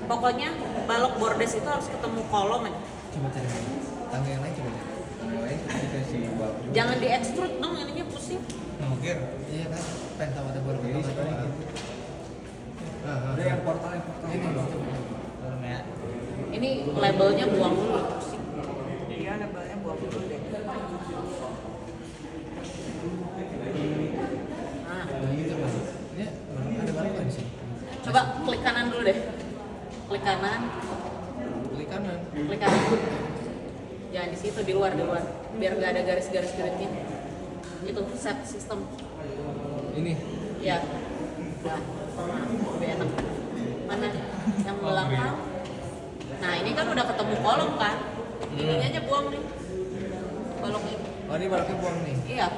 Pokoknya balok bordes itu harus ketemu kolom ya. Coba cari lagi. Tangga yang lain coba cari. Dikasih balok. Jangan di extrude dong, ininya pusing. Mungkin. Iya kan? Pengen tahu ada balok Ini apa sekarang apa. gitu. Nah, Ada yang portal ini loh. Ya. Ini labelnya buang dulu. Pusing. Iya, labelnya buang dulu deh. Nah, Nah, gitu Mas. Ini ada balok nggak di sini? coba klik kanan dulu deh. Klik kanan, Klik kanan. klik kanan. Jangan di situ, di luar. Biar nggak ada garis-garis gridnya. Itu set sistem. Ini. Ya. Nah, lebih enak. Mana? Yang belakang. Nah, ini kan udah ketemu kolom kan? Ininya aja buang nih. Balok ini. Oh, ini baloknya buang nih. Iya.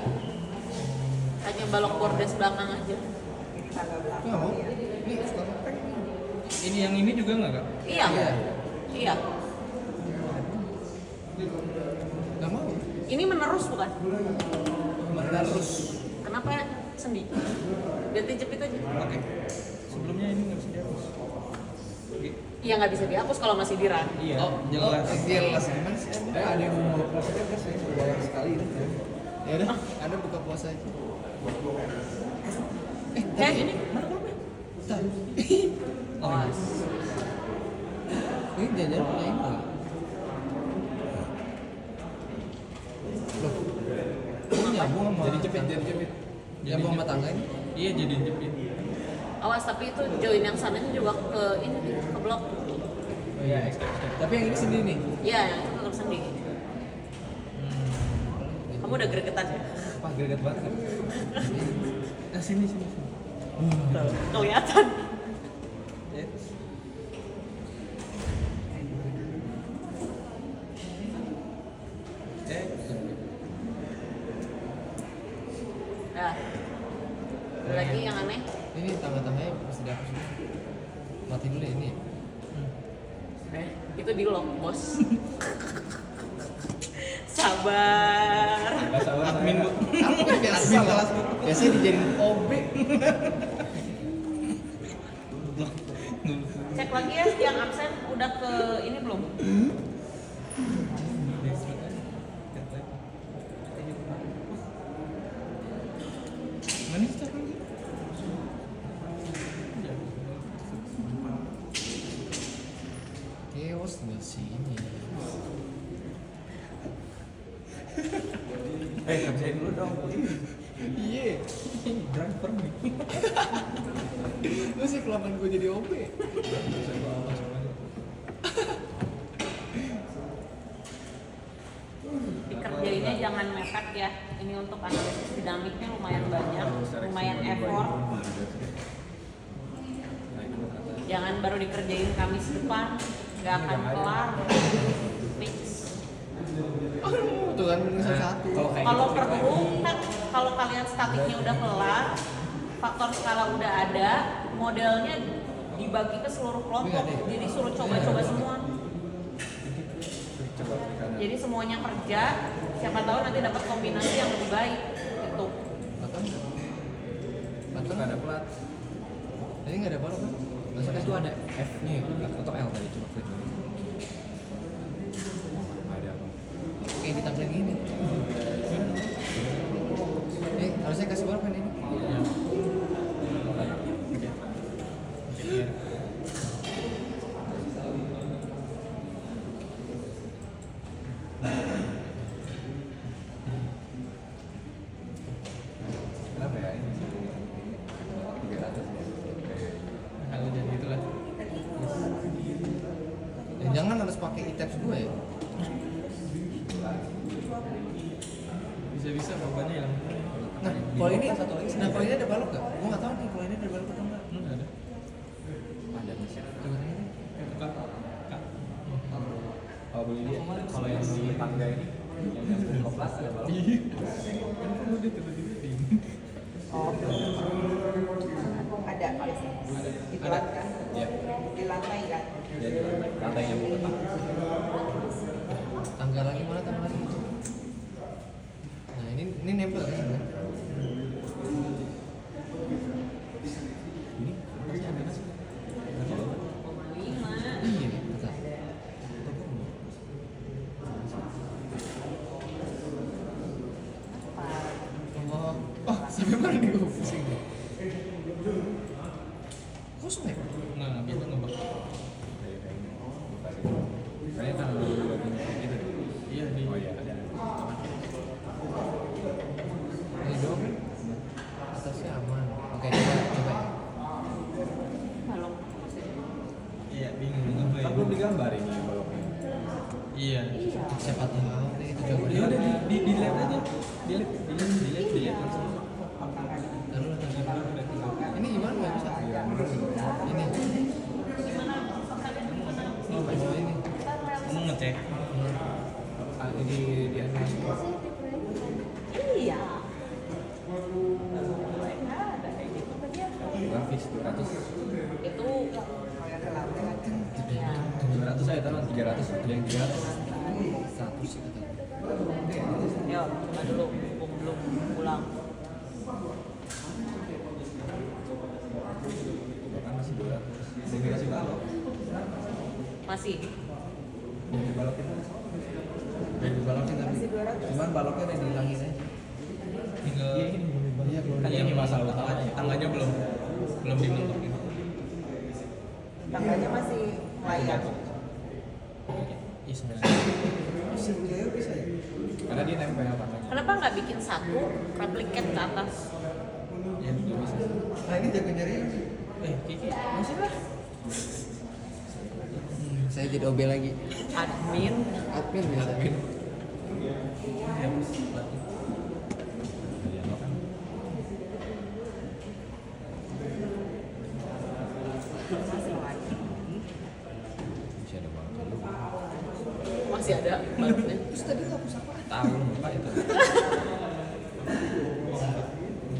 Hanya balok bordes belakang aja. Ini tangga belakang. Nggak mau. Ya. Ini suka ngepek nih. Ini yang ini juga nggak kak? Iya. Iya. Iya. Nggak mau. Ini menerus bukan? Menerus. Kenapa sendi? Biar dijepit aja. Oke. Sebelumnya ini nggak bisa dihapus. Iya nggak bisa dihapus kalau masih di run. Iya. Oh, jelas. jelas gimana sih? Ada yang mau puasanya kan saya bayar sekali. Ya udah, Anda buka puasa aja. Tapi ini mana kolomnya? Bentar. Awas. Ini jajan pakai ini nggak? Loh, ini nyambung sama Jadi jepit. nyambung sama tangga ini. Iya, jadi jepit. Awas, tapi itu join yang sananya juga ke ini nih, ke blok. Oh iya, extra. Tapi yang ini sendiri nih. Iya, yang itu tetap sendiri. Kamu udah gregetan ya? Apa greget banget? Nah, sini. Kelihatan. Ya. Dah. Ada lagi yang aneh? Ini tangga-tangganya pasti dihapus. Mati dulu ya ini. Itu di lock, bos. Sabar. Enggak salah admin, Bu. Aku kan biasa kelas biasanya dijadiin OB. Cek lagi ya, yang absen udah ke ini belum? Mana sih cara lagi? Chaos di sini. Kerjain dulu dong. Iya. Driver nih. Lu sih kelamaan gue jadi OB. Dikerjainnya jangan mepet ya. Ini untuk analisis dinamiknya lumayan banyak, lumayan effort. Jangan baru dikerjain Kamis depan, nggak akan kelar. Fix. Tuh kan mending satu. Kalau perlu kan, kalau kalian statiknya udah kelar, faktor skala udah ada, modelnya dibagi ke seluruh kelompok, jadi suruh coba-coba semua. Jadi semuanya kerja, siapa tahu nanti dapat kombinasi yang lebih baik. Itu. Batang nggak ada plat. Ini nggak ada balok kan? Masa itu ada F-nya atau L tadi coba klik dulu. Ada apa? Oke, ditampilin gini. Harusnya kasih balok kan ini? Kenapa ya ini? 300 ya. Kalau jadi itulah. Jangan harus pakai e-tabs gue ya. Bisa-bisa bapaknya hilang. Nah, kalau ini kalau ini ada balok nggak? Gue nggak tahu nih kalau ini ada balok atau enggak. Ada. Ada nih. Coba ini. Kak. Oh, boleh lihat. Kalau yang di tangga ini yang koplas ada balok. Iya. Kenapa lu dia tiba-tiba diem? Oh, ada biasanya. Itu Ada. kan Iya. di lantai kan. Jadi lantai yang mau petang. Tangga lagi mana tangga lagi? Nah ini nempel kan sebenarnya. Ini masih ada nasi. Ada apa? 5. Iya, bentar. Oh, sampai mana nih gue pusing deh. Kosong ya? Nah, biasa ngebak. Kayaknya tangan dulu gitu. Iya di. Oh iya ada. Ini dong. Atasnya aman. Oke, coba ya. Balok. Iya bingung apa ya? Kan belum digambar ini baloknya. Iya. Siapa tahu deh itu coba. Ya udah di lab aja. Di lab langsung. Taruh. Ini gimana nggak bisa? Ini. Oh, ini. Kamu ngecek. Ini di animasi. Iya. Ada kayak gitu ternyata. Grafis 200. Itu Kalau yang di lantai kan. ya. 200 saya taruh 300 yang 300. 100 sih kata. Yuk, coba dulu, mumpung belum pulang. Kan masih 200. Saya kasih balok. Masih. Yang dibalokin. Udah dibalokin tapi. Masih 200. Cuman baloknya udah dihilangin aja. Tinggal Iya, kan yang masalah utama tangga tangganya belum dimentokin. Tangganya masih layak. Iya sebenarnya. Bisa ya. Karena dia nempel tangganya. Kenapa nggak bikin satu replicate ke atas? Ya nggak bisa. Nah ini jago nyari. Kiki masih lah. Saya jadi OB lagi. Admin. Admin bisa. Admin. Masih lagi. Masih ada waktu. Masih ada barunya. Terus tadi hapus apa? Tahu lupa itu.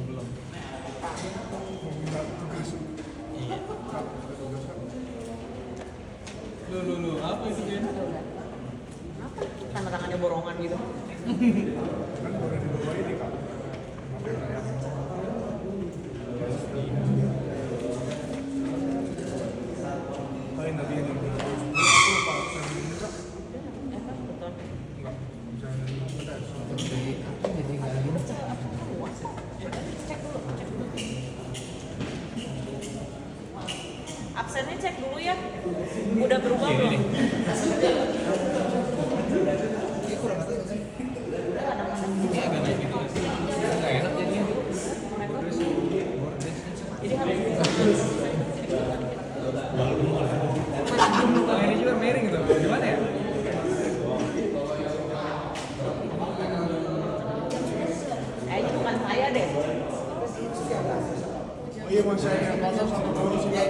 Belum. Iya. Lu apa itu Gen? Apa? Tanda tangannya borongan gitu. Betul. Jadi nggak gini. Cek dulu. Absennya cek dulu ya. Udah berubah belum? Ini agak naik gitu. Nggak enak jadinya. Jadi harus Ini juga miring tuh. Gimana ya? kayaknya bukan saya deh.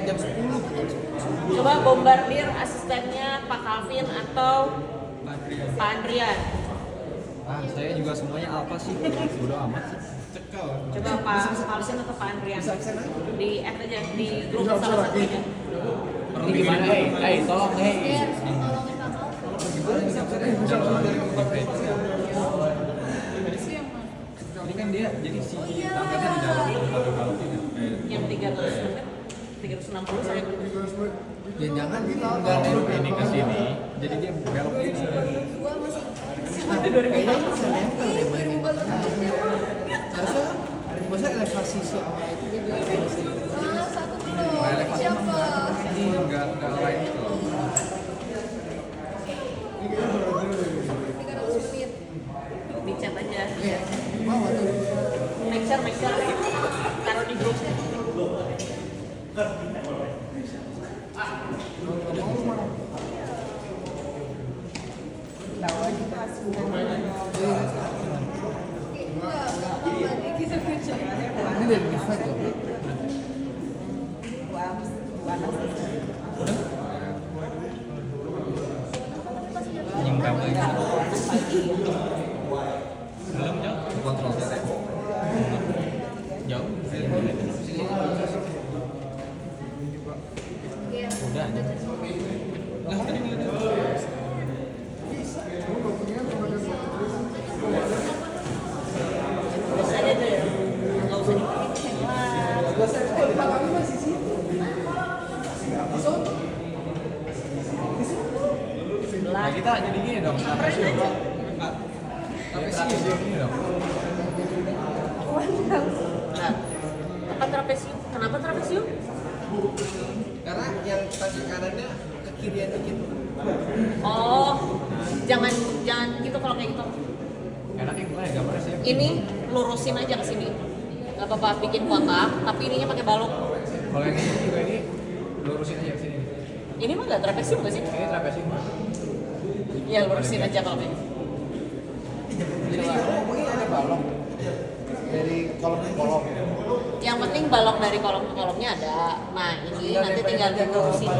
Jam 10. Coba bombardir asistennya Pak Calvin atau Pak Andrian. Saya juga semuanya apa sih? Bodo amat sih. Coba Pak Calvin atau Pak Andrian. Di add aja di grup salah satunya. Ini gimana? Tolong Ini kan dia jadi si tangganya di dalam kalau Yang 300 menit 360 saya ya jangan nggak nengok ini ke sini jadi dia belok ini kayaknya bisa nempel deh main ini harusnya masa elevasi si awal itu dia juga elevasi elevasi ini nggak lain itu di chat aja. mau tuh Make sure taruh di grup. Tahu aja tuh hasilnya. ini dari default loh yang berapa ini belum jauh kontrol tete jauh udah aja lah tadi ngeliat Terus aja deh. Enggak usah dipakai lah. nah kita jadi gini dong Samperin aja. tapi sih gini dong Nah, apa trapesium? Kenapa trapesium? karena yang kaki kanannya ke kirian dikit Oh, jangan gitu kalau kayak gitu. enaknya gimana ya gambarnya sih Ini lurusin aja ke sini. Gak apa-apa bikin kotak, tapi ininya pakai balok. kalau yang ini juga ini lurusin aja ke sini Ini mah nggak trapesium nggak sih? ini trapesium Ya lurusin aja kalau kayak gitu. jadi ngomongin ada balok dari kolom ke kolom Yang penting balok dari kolom ke kolomnya ada. Nah ini nanti tinggal dilurusin.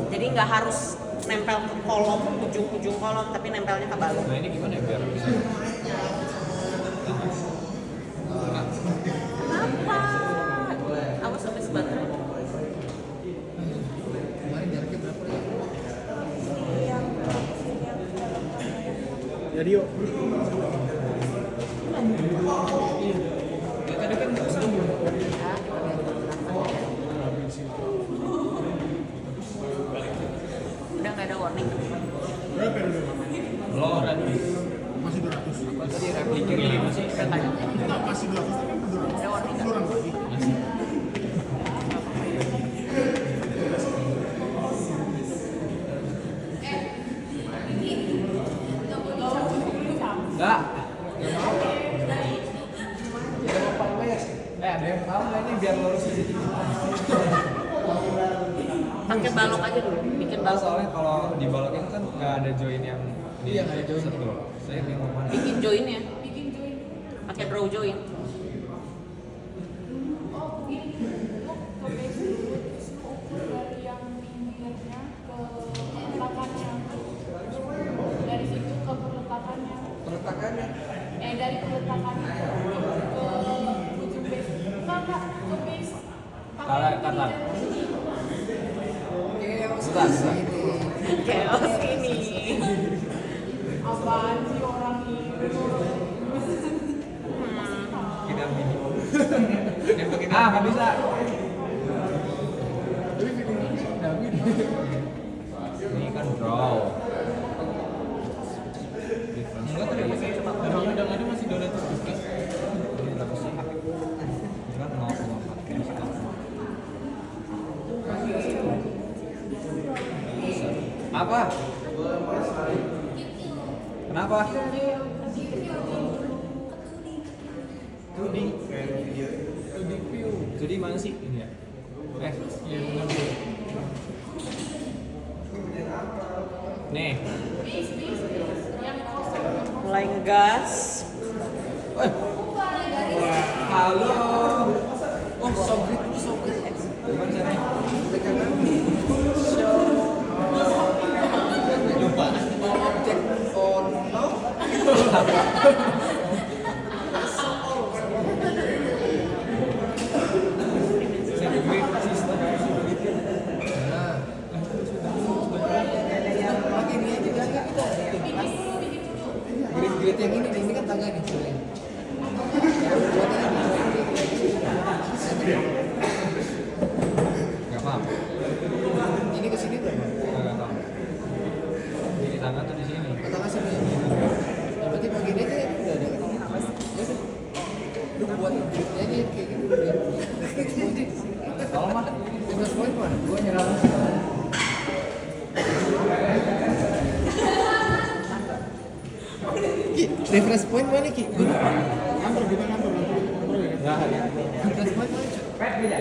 Jadi nggak harus nempel ke kolom, ujung-ujung kolom, tapi nempelnya ke balok. nah ini gimana ya biar bisa Kenapa? Awas sampai sebaterai. kemarin jaraknya berapa ya Jadi yuk. ya tadi kan Udah nggak ada warning. belum Masih 200. Tadi Bikin lima sih katanya. Enggak, masih 200 tapi 200 kurang lagi. Enggak. Ada yang tahu nggak ini biar lurus aja. Pakai balok aja dulu, bikin Tahu balok. soalnya kalau di balok itu kan nggak ada join yang Iya, nggak ada join. Betul. Saya bingung mana. Bikin joinnya. Pakai draw join. Dari situ ke peletakannya. Peletakannya. Dari peletakannya ke ujung base. Enggak, ke base. Kata. Sudah. Chaos ini. Apaan sih orang ini? Tidak mini. Nggak bisa. Ini kan draw. Enggak tadi masih udah ada masih 212. Ini berapa sih? Ini kan 0,4. Apa? Kenapa? Tuding. Tuding view. Tuding mana sih? Ini ya. Iya benar. Nih. Mulai ngegas. Halo. Oh, sobrit. Gimana caranya? Lupa. Objek on no. Segment sistem. Nah. Pakai ini aja dah kita. Grid yang ini kan tangga nih sebenarnya. Gak paham. Ini ke sini berapa? Gak paham. Di tangga tuh di sini. Tangga sini. Ya, berarti bagian aja ya udah ada kan? Ya udah. Lu buat gridnya aja kayak gitu. Tolong mah. Reference point mana? Gua nyerah. Ki, reference point mana Ki? Gue lupa. Kantor gimana kantor? Ya, ya. Reference point mana? Pet beda.